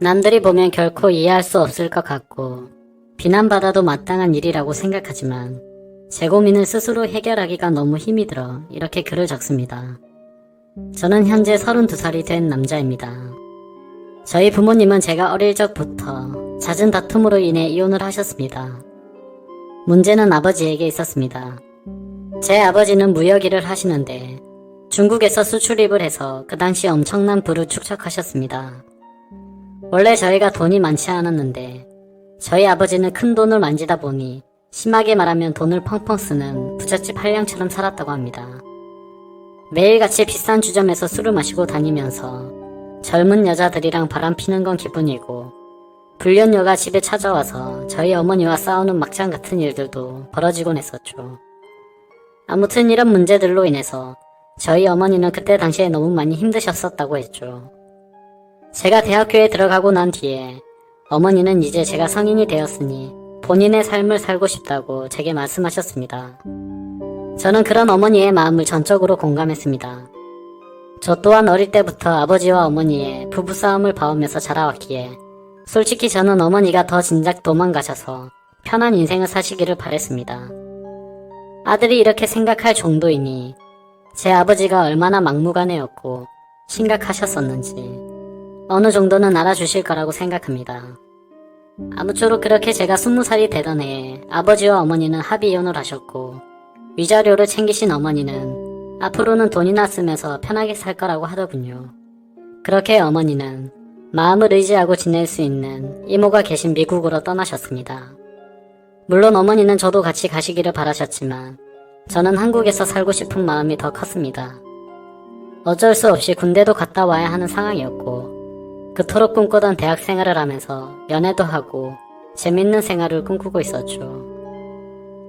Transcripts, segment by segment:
남들이 보면 결코 이해할 수 없을 것 같고 비난받아도 마땅한 일이라고 생각하지만 제 고민을 스스로 해결하기가 너무 힘이 들어 이렇게 글을 적습니다. 저는 현재 32살이 된 남자입니다. 저희 부모님은 제가 어릴 적부터 잦은 다툼으로 인해 이혼을 하셨습니다. 문제는 아버지에게 있었습니다. 제 아버지는 무역 일을 하시는데 중국에서 수출입을 해서 그 당시 엄청난 부를 축적하셨습니다. 원래 저희가 돈이 많지 않았는데 저희 아버지는 큰 돈을 만지다 보니 심하게 말하면 돈을 펑펑 쓰는 부잣집 한량처럼 살았다고 합니다. 매일같이 비싼 주점에서 술을 마시고 다니면서 젊은 여자들이랑 바람피는 건 기분이고 불륜녀가 집에 찾아와서 저희 어머니와 싸우는 막장 같은 일들도 벌어지곤 했었죠. 아무튼 이런 문제들로 인해서 저희 어머니는 그때 당시에 너무 많이 힘드셨었다고 했죠. 제가 대학교에 들어가고 난 뒤에 어머니는 이제 제가 성인이 되었으니 본인의 삶을 살고 싶다고 제게 말씀하셨습니다. 저는 그런 어머니의 마음을 전적으로 공감했습니다. 저 또한 어릴 때부터 아버지와 어머니의 부부싸움을 봐오면서 자라왔기에 솔직히 저는 어머니가 더 진작 도망가셔서 편한 인생을 사시기를 바랬습니다. 아들이 이렇게 생각할 정도이니 제 아버지가 얼마나 막무가내였고 심각하셨었는지 어느 정도는 알아주실 거라고 생각합니다. 아무쪼록 그렇게 제가 20살이 되던 해에 아버지와 어머니는 합의 이혼을 하셨고 위자료를 챙기신 어머니는 앞으로는 돈이나 쓰면서 편하게 살 거라고 하더군요. 그렇게 어머니는 마음을 의지하고 지낼 수 있는 이모가 계신 미국으로 떠나셨습니다. 물론 어머니는 저도 같이 가시기를 바라셨지만 저는 한국에서 살고 싶은 마음이 더 컸습니다. 어쩔 수 없이 군대도 갔다 와야 하는 상황이었고 그토록 꿈꾸던 대학 생활을 하면서 연애도 하고 재밌는 생활을 꿈꾸고 있었죠.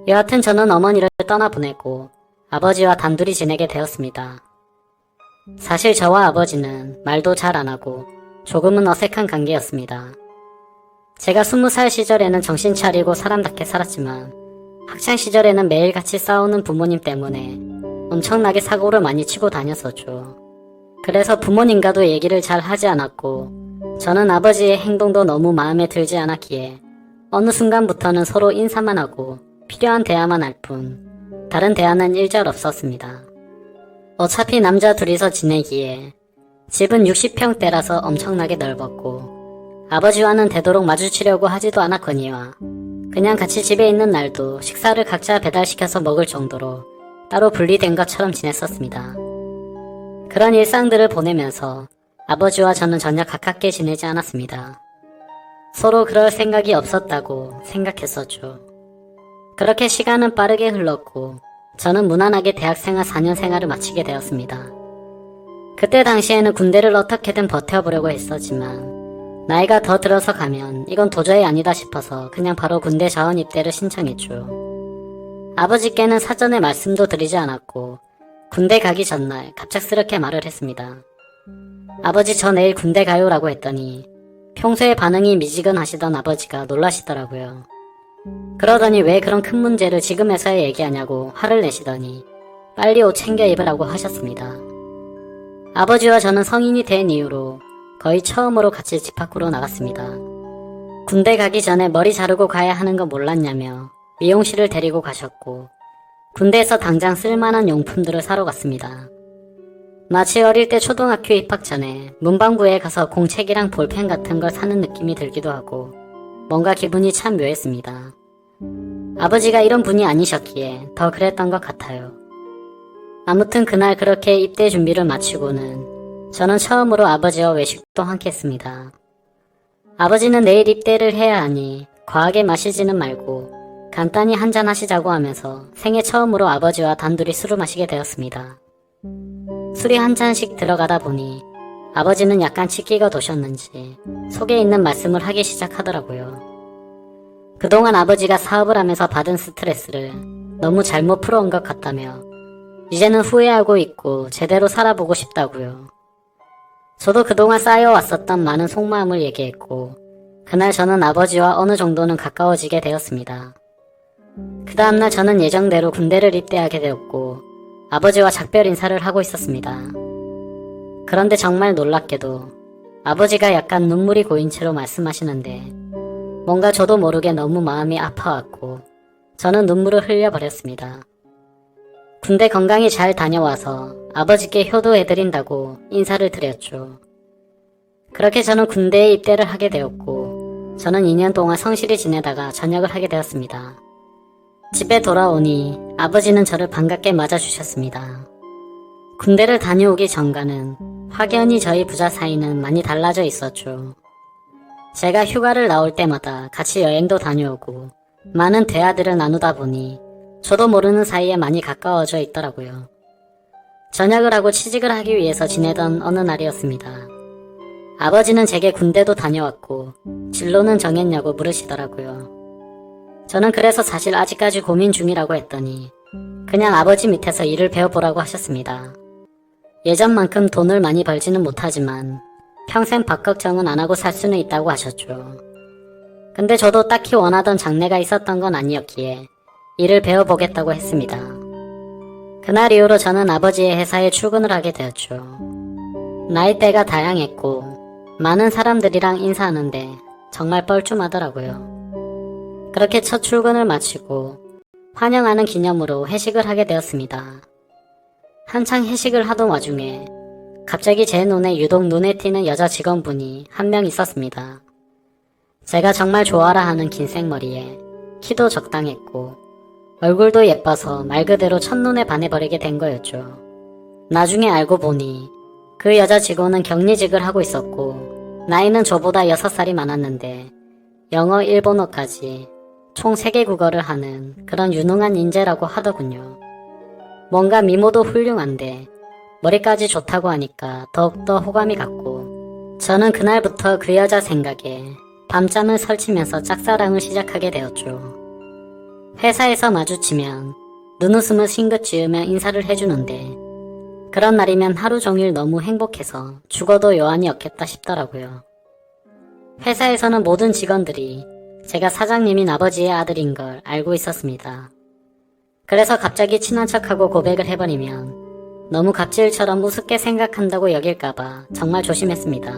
여하튼 저는 어머니를 떠나보내고 아버지와 단둘이 지내게 되었습니다. 사실 저와 아버지는 말도 잘 안하고 조금은 어색한 관계였습니다. 제가 20살 시절에는 정신 차리고 사람답게 살았지만 학창 시절에는 매일같이 싸우는 부모님 때문에 엄청나게 사고를 많이 치고 다녔었죠. 그래서 부모님과도 얘기를 잘 하지 않았고 저는 아버지의 행동도 너무 마음에 들지 않았기에 어느 순간부터는 서로 인사만 하고 필요한 대화만 할 뿐 다른 대화는 일절 없었습니다. 어차피 남자 둘이서 지내기에 집은 60평대라서 엄청나게 넓었고 아버지와는 되도록 마주치려고 하지도 않았거니와 그냥 같이 집에 있는 날도 식사를 각자 배달시켜서 먹을 정도로 따로 분리된 것처럼 지냈었습니다. 그런 일상들을 보내면서 아버지와 저는 전혀 가깝게 지내지 않았습니다. 서로 그럴 생각이 없었다고 생각했었죠. 그렇게 시간은 빠르게 흘렀고 저는 무난하게 대학생활 4년 생활을 마치게 되었습니다. 그때 당시에는 군대를 어떻게든 버텨보려고 했었지만 나이가 더 들어서 가면 이건 도저히 아니다 싶어서 그냥 바로 군대 자원 입대를 신청했죠. 아버지께는 사전에 말씀도 드리지 않았고 군대 가기 전날 갑작스럽게 말을 했습니다. 아버지 저 내일 군대 가요 라고 했더니 평소에 반응이 미지근하시던 아버지가 놀라시더라고요. 그러더니 왜 그런 큰 문제를 지금에서야 얘기하냐고 화를 내시더니 빨리 옷 챙겨 입으라고 하셨습니다. 아버지와 저는 성인이 된 이후로 거의 처음으로 같이 집 밖으로 나갔습니다. 군대 가기 전에 머리 자르고 가야 하는 거 몰랐냐며 미용실을 데리고 가셨고 군대에서 당장 쓸만한 용품들을 사러 갔습니다. 마치 어릴 때 초등학교 입학 전에 문방구에 가서 공책이랑 볼펜 같은 걸 사는 느낌이 들기도 하고 뭔가 기분이 참 묘했습니다. 아버지가 이런 분이 아니셨기에 더 그랬던 것 같아요. 아무튼 그날 그렇게 입대 준비를 마치고는 저는 처음으로 아버지와 외식도 함께 했습니다. 아버지는 내일 입대를 해야 하니 과하게 마시지는 말고 간단히 한잔 하시자고 하면서 생애 처음으로 아버지와 단둘이 술을 마시게 되었습니다. 술이 한 잔씩 들어가다 보니 아버지는 약간 치기가 도셨는지 속에 있는 말씀을 하기 시작하더라고요. 그동안 아버지가 사업을 하면서 받은 스트레스를 너무 잘못 풀어온 것 같다며 이제는 후회하고 있고 제대로 살아보고 싶다고요. 저도 그동안 쌓여왔었던 많은 속마음을 얘기했고 그날 저는 아버지와 어느 정도는 가까워지게 되었습니다. 그 다음날 저는 예정대로 군대를 입대하게 되었고 아버지와 작별 인사를 하고 있었습니다. 그런데 정말 놀랍게도 아버지가 약간 눈물이 고인 채로 말씀하시는데 뭔가 저도 모르게 너무 마음이 아파왔고 저는 눈물을 흘려버렸습니다. 군대 건강히 잘 다녀와서 아버지께 효도해드린다고 인사를 드렸죠. 그렇게 저는 군대에 입대를 하게 되었고 저는 2년 동안 성실히 지내다가 전역을 하게 되었습니다. 집에 돌아오니 아버지는 저를 반갑게 맞아주셨습니다. 군대를 다녀오기 전과는 확연히 저희 부자 사이는 많이 달라져 있었죠. 제가 휴가를 나올 때마다 같이 여행도 다녀오고 많은 대화들을 나누다 보니 저도 모르는 사이에 많이 가까워져 있더라고요. 전역을 하고 취직을 하기 위해서 지내던 어느 날이었습니다. 아버지는 제게 군대도 다녀왔고 진로는 정했냐고 물으시더라고요. 저는 그래서 사실 아직까지 고민 중이라고 했더니 그냥 아버지 밑에서 일을 배워보라고 하셨습니다. 예전만큼 돈을 많이 벌지는 못하지만 평생 밥 걱정은 안 하고 살 수는 있다고 하셨죠. 근데 저도 딱히 원하던 장래가 있었던 건 아니었기에 일을 배워보겠다고 했습니다. 그날 이후로 저는 아버지의 회사에 출근을 하게 되었죠. 나이대가 다양했고 많은 사람들이랑 인사하는데 정말 뻘쭘하더라고요. 그렇게 첫 출근을 마치고 환영하는 기념으로 회식을 하게 되었습니다. 한창 회식을 하던 와중에 갑자기 제 눈에 유독 눈에 띄는 여자 직원분이 한 명 있었습니다. 제가 정말 좋아라 하는 긴 생머리에 키도 적당했고 얼굴도 예뻐서 말 그대로 첫눈에 반해버리게 된 거였죠. 나중에 알고 보니 그 여자 직원은 격리직을 하고 있었고 나이는 저보다 6살이 많았는데 영어, 일본어까지 총 3개 국어를 하는 그런 유능한 인재라고 하더군요. 뭔가 미모도 훌륭한데 머리까지 좋다고 하니까 더욱더 호감이 갔고 저는 그날부터 그 여자 생각에 밤잠을 설치면서 짝사랑을 시작하게 되었죠. 회사에서 마주치면 눈웃음을 싱긋 지으며 인사를 해주는데 그런 날이면 하루 종일 너무 행복해서 죽어도 여한이 없겠다 싶더라고요. 회사에서는 모든 직원들이 제가 사장님인 아버지의 아들인 걸 알고 있었습니다. 그래서 갑자기 친한 척하고 고백을 해버리면 너무 갑질처럼 우습게 생각한다고 여길까봐 정말 조심했습니다.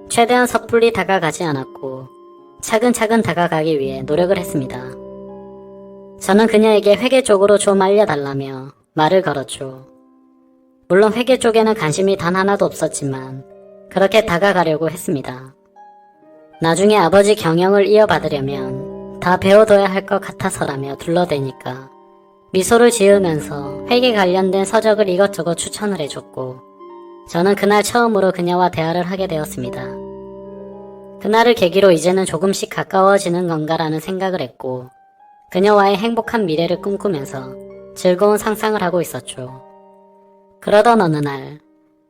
최대한 섣불리 다가가지 않았고 차근차근 다가가기 위해 노력을 했습니다. 저는 그녀에게 회계 쪽으로 좀 알려달라며 말을 걸었죠. 물론 회계 쪽에는 관심이 단 하나도 없었지만 그렇게 다가가려고 했습니다. 나중에 아버지 경영을 이어받으려면 다 배워둬야 할 것 같아서라며 둘러대니까 미소를 지으면서 회계 관련된 서적을 이것저것 추천을 해줬고 저는 그날 처음으로 그녀와 대화를 하게 되었습니다. 그날을 계기로 이제는 조금씩 가까워지는 건가라는 생각을 했고 그녀와의 행복한 미래를 꿈꾸면서 즐거운 상상을 하고 있었죠. 그러던 어느 날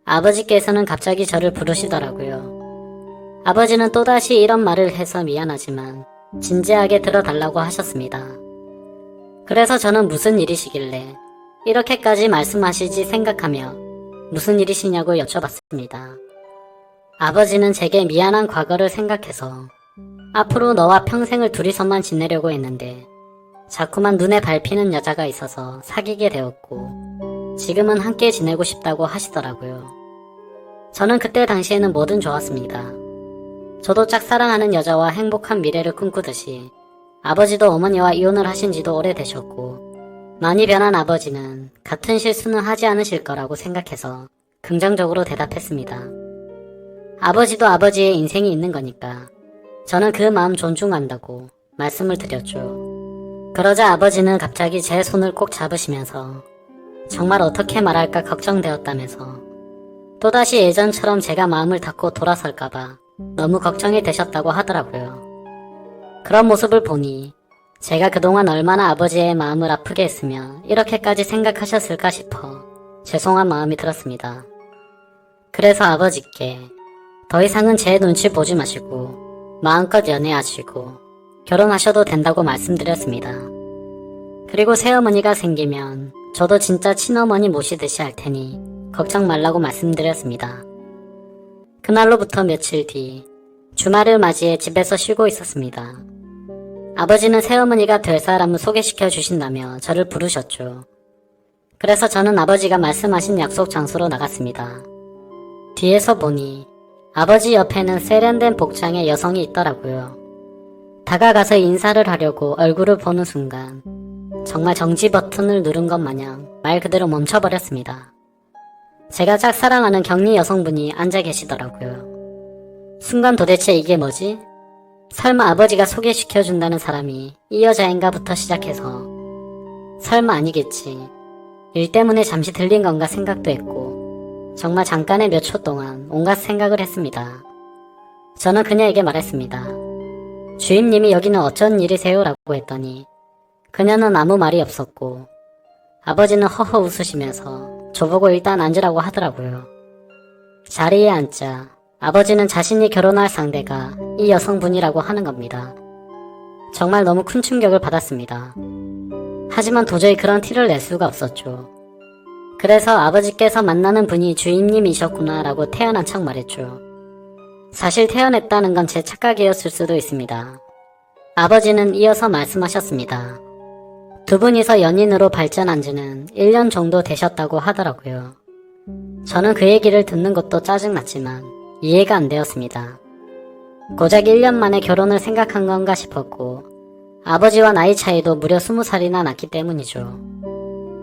아버지께서는 갑자기 저를 부르시더라고요. 아버지는 또다시 이런 말을 해서 미안하지만 진지하게 들어달라고 하셨습니다. 그래서 저는 무슨 일이시길래 이렇게까지 말씀하시지 생각하며 무슨 일이시냐고 여쭤봤습니다. 아버지는 제게 미안한 과거를 생각해서 앞으로 너와 평생을 둘이서만 지내려고 했는데 자꾸만 눈에 밟히는 여자가 있어서 사귀게 되었고 지금은 함께 지내고 싶다고 하시더라고요. 저는 그때 당시에는 뭐든 좋았습니다. 저도 짝사랑하는 여자와 행복한 미래를 꿈꾸듯이 아버지도 어머니와 이혼을 하신 지도 오래되셨고 많이 변한 아버지는 같은 실수는 하지 않으실 거라고 생각해서 긍정적으로 대답했습니다. 아버지도 아버지의 인생이 있는 거니까 저는 그 마음 존중한다고 말씀을 드렸죠. 그러자 아버지는 갑자기 제 손을 꼭 잡으시면서 정말 어떻게 말할까 걱정되었다면서 또다시 예전처럼 제가 마음을 닫고 돌아설까봐 너무 걱정이 되셨다고 하더라고요. 그런 모습을 보니 제가 그동안 얼마나 아버지의 마음을 아프게 했으며 이렇게까지 생각하셨을까 싶어 죄송한 마음이 들었습니다. 그래서 아버지께 더 이상은 제 눈치 보지 마시고 마음껏 연애하시고 결혼하셔도 된다고 말씀드렸습니다. 그리고 새어머니가 생기면 저도 진짜 친어머니 모시듯이 할 테니 걱정 말라고 말씀드렸습니다. 그날로부터 며칠 뒤 주말을 맞이해 집에서 쉬고 있었습니다. 아버지는 새어머니가 될 사람을 소개시켜 주신다며 저를 부르셨죠. 그래서 저는 아버지가 말씀하신 약속 장소로 나갔습니다. 뒤에서 보니 아버지 옆에는 세련된 복장의 여성이 있더라고요. 다가가서 인사를 하려고 얼굴을 보는 순간 정말 정지 버튼을 누른 것 마냥 말 그대로 멈춰버렸습니다. 제가 짝사랑하는 격리 여성분이 앉아 계시더라고요. 순간 도대체 이게 뭐지? 설마 아버지가 소개시켜준다는 사람이 이 여자인가부터 시작해서 설마 아니겠지. 일 때문에 잠시 들린 건가 생각도 했고 정말 잠깐의 몇 초 동안 온갖 생각을 했습니다. 저는 그녀에게 말했습니다. 주임님이 여기는 어쩐 일이세요? 라고 했더니 그녀는 아무 말이 없었고 아버지는 허허 웃으시면서 저보고 일단 앉으라고 하더라고요. 자리에 앉자 아버지는 자신이 결혼할 상대가 이 여성분이라고 하는 겁니다. 정말 너무 큰 충격을 받았습니다. 하지만 도저히 그런 티를 낼 수가 없었죠. 그래서 아버지께서 만나는 분이 주임님이셨구나 라고 태연한 척 말했죠. 사실 태연했다는 건 제 착각이었을 수도 있습니다. 아버지는 이어서 말씀하셨습니다. 두 분이서 연인으로 발전한 지는 1년 정도 되셨다고 하더라고요. 저는 그 얘기를 듣는 것도 짜증났지만 이해가 안 되었습니다. 고작 1년 만에 결혼을 생각한 건가 싶었고 아버지와 나이 차이도 무려 20살이나 났기 때문이죠.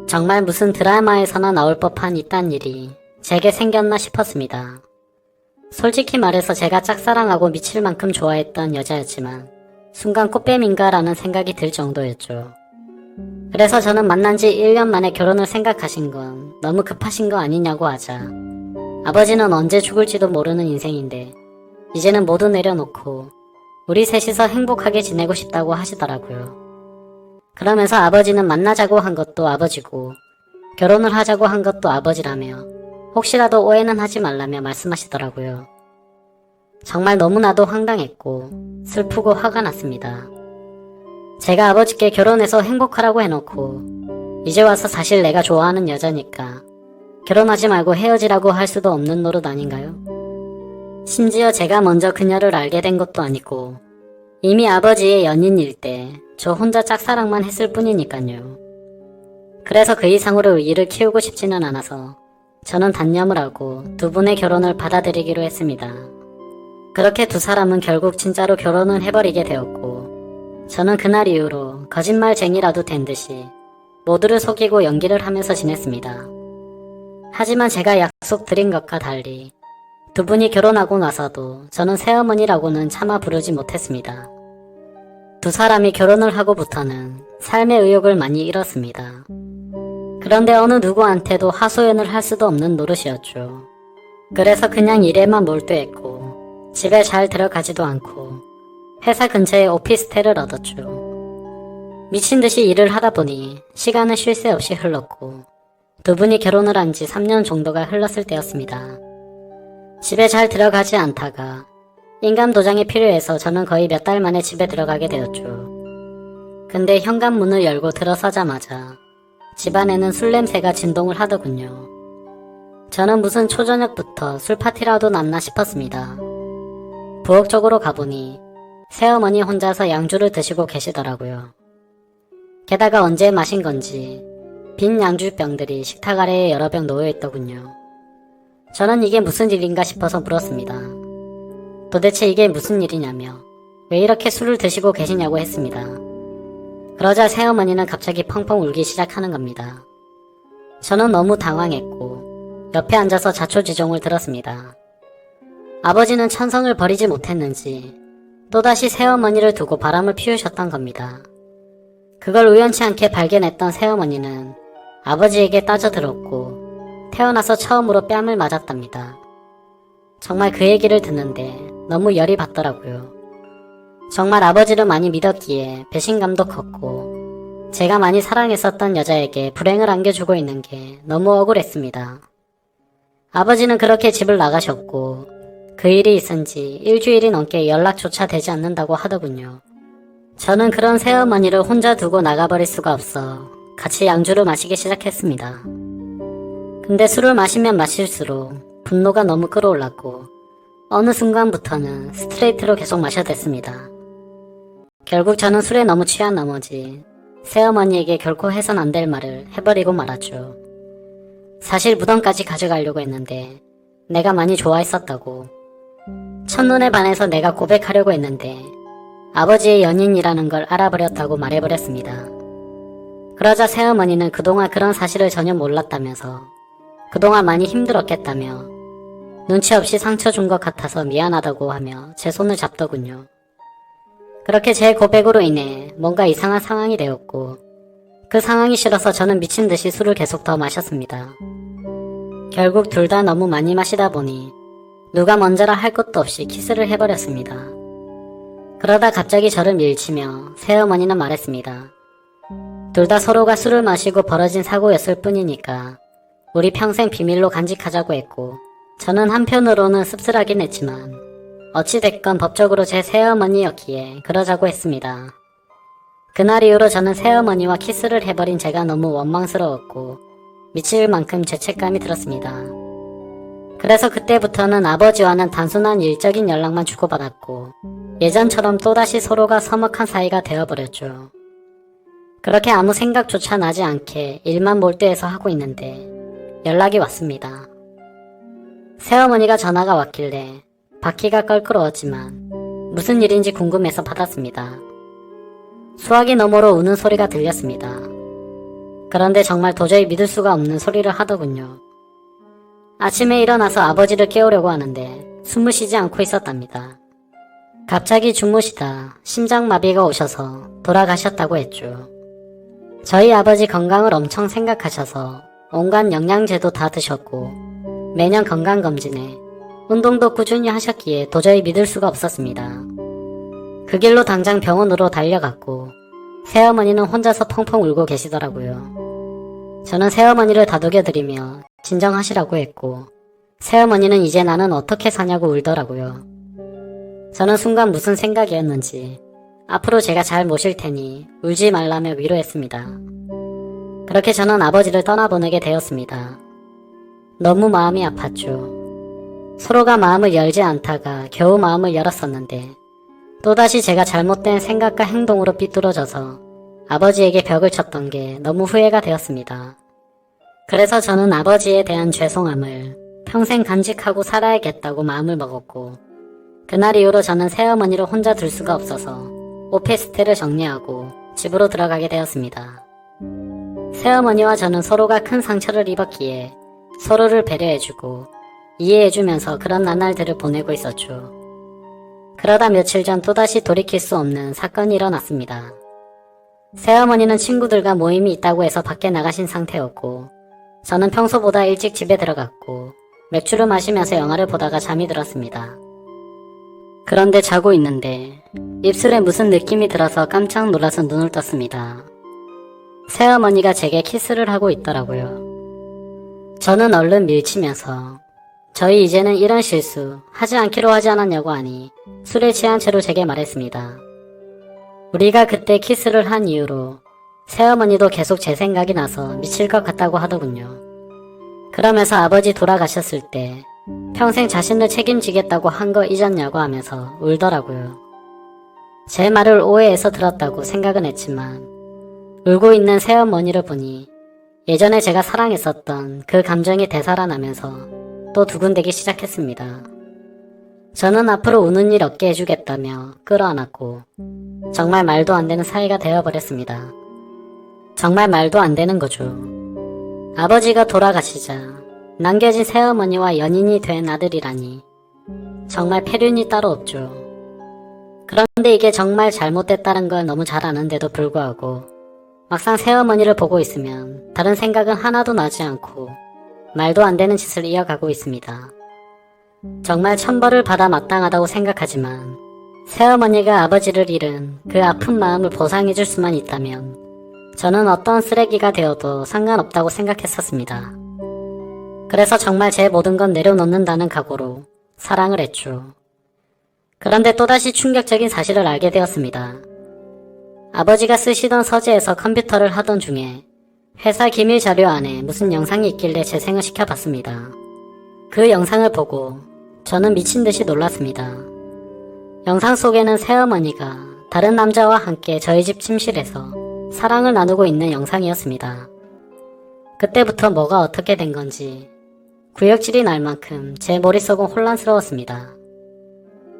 정말 무슨 드라마에서나 나올 법한 이딴 일이 제게 생겼나 싶었습니다. 솔직히 말해서 제가 짝사랑하고 미칠 만큼 좋아했던 여자였지만 순간 꽃뱀인가라는 생각이 들 정도였죠. 그래서 저는 만난 지 1년 만에 결혼을 생각하신 건 너무 급하신 거 아니냐고 하자 아버지는 언제 죽을지도 모르는 인생인데 이제는 모두 내려놓고 우리 셋이서 행복하게 지내고 싶다고 하시더라고요. 그러면서 아버지는 만나자고 한 것도 아버지고 결혼을 하자고 한 것도 아버지라며 혹시라도 오해는 하지 말라며 말씀하시더라고요. 정말 너무나도 황당했고 슬프고 화가 났습니다. 제가 아버지께 결혼해서 행복하라고 해놓고 이제 와서 사실 내가 좋아하는 여자니까 결혼하지 말고 헤어지라고 할 수도 없는 노릇 아닌가요? 심지어 제가 먼저 그녀를 알게 된 것도 아니고 이미 아버지의 연인일 때 저 혼자 짝사랑만 했을 뿐이니까요. 그래서 그 이상으로 일을 키우고 싶지는 않아서 저는 단념을 하고 두 분의 결혼을 받아들이기로 했습니다. 그렇게 두 사람은 결국 진짜로 결혼을 해버리게 되었고 저는 그날 이후로 거짓말쟁이라도 된 듯이 모두를 속이고 연기를 하면서 지냈습니다. 하지만 제가 약속드린 것과 달리 두 분이 결혼하고 나서도 저는 새어머니라고는 차마 부르지 못했습니다. 두 사람이 결혼을 하고부터는 삶의 의욕을 많이 잃었습니다. 그런데 어느 누구한테도 하소연을 할 수도 없는 노릇이었죠. 그래서 그냥 일에만 몰두했고 집에 잘 들어가지도 않고 회사 근처에 오피스텔을 얻었죠. 미친듯이 일을 하다 보니 시간은 쉴 새 없이 흘렀고 두 분이 결혼을 한 지 3년 정도가 흘렀을 때였습니다. 집에 잘 들어가지 않다가 인감 도장이 필요해서 저는 거의 몇 달 만에 집에 들어가게 되었죠. 근데 현관문을 열고 들어서자마자 집안에는 술 냄새가 진동을 하더군요. 저는 무슨 초저녁부터 술 파티라도 났나 싶었습니다. 부엌 쪽으로 가보니 새어머니 혼자서 양주를 드시고 계시더라고요. 게다가 언제 마신 건지 빈 양주병들이 식탁 아래에 여러 병 놓여있더군요. 저는 이게 무슨 일인가 싶어서 물었습니다. 도대체 이게 무슨 일이냐며 왜 이렇게 술을 드시고 계시냐고 했습니다. 그러자 새어머니는 갑자기 펑펑 울기 시작하는 겁니다. 저는 너무 당황했고 옆에 앉아서 자초지종을 들었습니다. 아버지는 천성을 버리지 못했는지 또다시 새어머니를 두고 바람을 피우셨던 겁니다. 그걸 우연치 않게 발견했던 새어머니는 아버지에게 따져들었고 태어나서 처음으로 뺨을 맞았답니다. 정말 그 얘기를 듣는데 너무 열이 받더라고요. 정말 아버지를 많이 믿었기에 배신감도 컸고 제가 많이 사랑했었던 여자에게 불행을 안겨주고 있는 게 너무 억울했습니다. 아버지는 그렇게 집을 나가셨고 그 일이 있은 지 일주일이 넘게 연락조차 되지 않는다고 하더군요. 저는 그런 새어머니를 혼자 두고 나가버릴 수가 없어 같이 양주를 마시기 시작했습니다. 근데 술을 마시면 마실수록 분노가 너무 끌어올랐고 어느 순간부터는 스트레이트로 계속 마셔댔습니다. 결국 저는 술에 너무 취한 나머지 새어머니에게 결코 해선 안 될 말을 해버리고 말았죠. 사실 무덤까지 가져가려고 했는데 내가 많이 좋아했었다고 첫눈에 반해서 내가 고백하려고 했는데 아버지의 연인이라는 걸 알아버렸다고 말해버렸습니다. 그러자 새어머니는 그동안 그런 사실을 전혀 몰랐다면서 그동안 많이 힘들었겠다며 눈치 없이 상처 준 것 같아서 미안하다고 하며 제 손을 잡더군요. 그렇게 제 고백으로 인해 뭔가 이상한 상황이 되었고 그 상황이 싫어서 저는 미친 듯이 술을 계속 더 마셨습니다. 결국 둘 다 너무 많이 마시다 보니 누가 먼저라 할 것도 없이 키스를 해버렸습니다. 그러다 갑자기 저를 밀치며 새어머니는 말했습니다. 둘 다 서로가 술을 마시고 벌어진 사고였을 뿐이니까 우리 평생 비밀로 간직하자고 했고 저는 한편으로는 씁쓸하긴 했지만 어찌됐건 법적으로 제 새어머니였기에 그러자고 했습니다. 그날 이후로 저는 새어머니와 키스를 해버린 제가 너무 원망스러웠고 미칠 만큼 죄책감이 들었습니다. 그래서 그때부터는 아버지와는 단순한 일적인 연락만 주고받았고 예전처럼 또다시 서로가 서먹한 사이가 되어버렸죠. 그렇게 아무 생각조차 나지 않게 일만 몰두해서 하고 있는데 연락이 왔습니다. 새어머니가 전화가 왔길래 받기가 껄끄러웠지만 무슨 일인지 궁금해서 받았습니다. 수화기 너머로 우는 소리가 들렸습니다. 그런데 정말 도저히 믿을 수가 없는 소리를 하더군요. 아침에 일어나서 아버지를 깨우려고 하는데 숨을 쉬지 않고 있었답니다. 갑자기 주무시다 심장마비가 오셔서 돌아가셨다고 했죠. 저희 아버지 건강을 엄청 생각하셔서 온갖 영양제도 다 드셨고 매년 건강검진에 운동도 꾸준히 하셨기에 도저히 믿을 수가 없었습니다. 그 길로 당장 병원으로 달려갔고 새어머니는 혼자서 펑펑 울고 계시더라고요. 저는 새어머니를 다독여드리며 진정하시라고 했고 새어머니는 이제 나는 어떻게 사냐고 울더라고요. 저는 순간 무슨 생각이었는지 앞으로 제가 잘 모실 테니 울지 말라며 위로했습니다. 그렇게 저는 아버지를 떠나보내게 되었습니다. 너무 마음이 아팠죠. 서로가 마음을 열지 않다가 겨우 마음을 열었었는데 또다시 제가 잘못된 생각과 행동으로 삐뚤어져서 아버지에게 벽을 쳤던 게 너무 후회가 되었습니다. 그래서 저는 아버지에 대한 죄송함을 평생 간직하고 살아야겠다고 마음을 먹었고 그날 이후로 저는 새어머니를 혼자 둘 수가 없어서 오피스텔을 정리하고 집으로 들어가게 되었습니다. 새어머니와 저는 서로가 큰 상처를 입었기에 서로를 배려해주고 이해해주면서 그런 나날들을 보내고 있었죠. 그러다 며칠 전 또다시 돌이킬 수 없는 사건이 일어났습니다. 새어머니는 친구들과 모임이 있다고 해서 밖에 나가신 상태였고 저는 평소보다 일찍 집에 들어갔고 맥주를 마시면서 영화를 보다가 잠이 들었습니다. 그런데 자고 있는데 입술에 무슨 느낌이 들어서 깜짝 놀라서 눈을 떴습니다. 새어머니가 제게 키스를 하고 있더라고요. 저는 얼른 밀치면서 저희 이제는 이런 실수 하지 않기로 하지 않았냐고 하니 술에 취한 채로 제게 말했습니다. 우리가 그때 키스를 한 이후로 새어머니도 계속 제 생각이 나서 미칠 것 같다고 하더군요. 그러면서 아버지 돌아가셨을 때 평생 자신을 책임지겠다고 한 거 잊었냐고 하면서 울더라고요. 제 말을 오해해서 들었다고 생각은 했지만 울고 있는 새어머니를 보니 예전에 제가 사랑했었던 그 감정이 되살아나면서 또 두근대기 시작했습니다. 저는 앞으로 우는 일 없게 해주겠다며 끌어안았고 정말 말도 안 되는 사이가 되어버렸습니다. 정말 말도 안 되는 거죠. 아버지가 돌아가시자 남겨진 새어머니와 연인이 된 아들이라니 정말 폐륜이 따로 없죠. 그런데 이게 정말 잘못됐다는 걸 너무 잘 아는데도 불구하고 막상 새어머니를 보고 있으면 다른 생각은 하나도 나지 않고 말도 안 되는 짓을 이어가고 있습니다. 정말 천벌을 받아 마땅하다고 생각하지만 새어머니가 아버지를 잃은 그 아픈 마음을 보상해줄 수만 있다면 저는 어떤 쓰레기가 되어도 상관없다고 생각했었습니다. 그래서 정말 제 모든 건 내려놓는다는 각오로 사랑을 했죠. 그런데 또다시 충격적인 사실을 알게 되었습니다. 아버지가 쓰시던 서재에서 컴퓨터를 하던 중에 회사 기밀 자료 안에 무슨 영상이 있길래 재생을 시켜봤습니다. 그 영상을 보고 저는 미친 듯이 놀랐습니다. 영상 속에는 새어머니가 다른 남자와 함께 저희 집 침실에서 사랑을 나누고 있는 영상이었습니다. 그때부터 뭐가 어떻게 된 건지 구역질이 날 만큼 제 머릿속은 혼란스러웠습니다.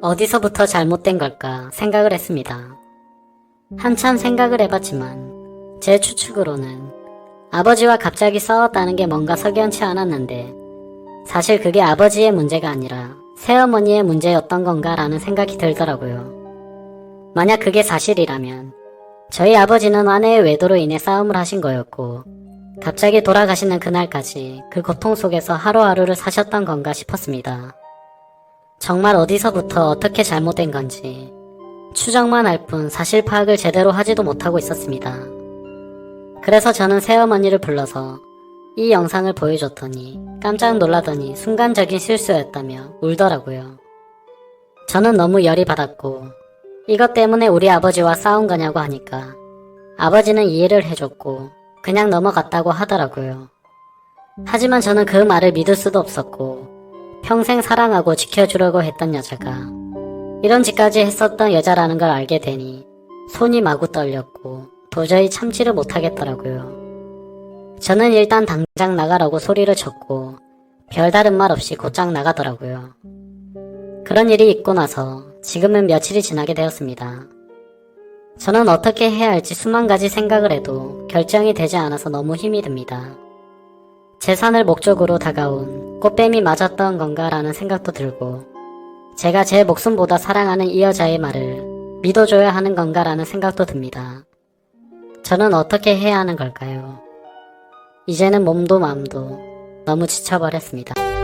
어디서부터 잘못된 걸까 생각을 했습니다. 한참 생각을 해봤지만 제 추측으로는 아버지와 갑자기 싸웠다는 게 뭔가 석연치 않았는데 사실 그게 아버지의 문제가 아니라 새어머니의 문제였던 건가라는 생각이 들더라고요. 만약 그게 사실이라면 저희 아버지는 아내의 외도로 인해 싸움을 하신 거였고 갑자기 돌아가시는 그날까지 그 고통 속에서 하루하루를 사셨던 건가 싶었습니다. 정말 어디서부터 어떻게 잘못된 건지 추정만 할 뿐 사실 파악을 제대로 하지도 못하고 있었습니다. 그래서 저는 새어머니를 불러서 이 영상을 보여줬더니 깜짝 놀라더니 순간적인 실수였다며 울더라고요. 저는 너무 열이 받았고 이것 때문에 우리 아버지와 싸운 거냐고 하니까 아버지는 이해를 해줬고 그냥 넘어갔다고 하더라고요. 하지만 저는 그 말을 믿을 수도 없었고 평생 사랑하고 지켜주려고 했던 여자가 이런 짓까지 했었던 여자라는 걸 알게 되니 손이 마구 떨렸고 도저히 참지를 못하겠더라고요. 저는 일단 당장 나가라고 소리를 쳤고 별다른 말 없이 곧장 나가더라고요. 그런 일이 있고 나서 지금은 며칠이 지나게 되었습니다. 저는 어떻게 해야 할지 수만 가지 생각을 해도 결정이 되지 않아서 너무 힘이 듭니다. 재산을 목적으로 다가온 꽃뱀이 맞았던 건가라는 생각도 들고 제가 제 목숨보다 사랑하는 이 여자의 말을 믿어줘야 하는 건가라는 생각도 듭니다. 저는 어떻게 해야 하는 걸까요? 이제는 몸도 마음도 너무 지쳐버렸습니다.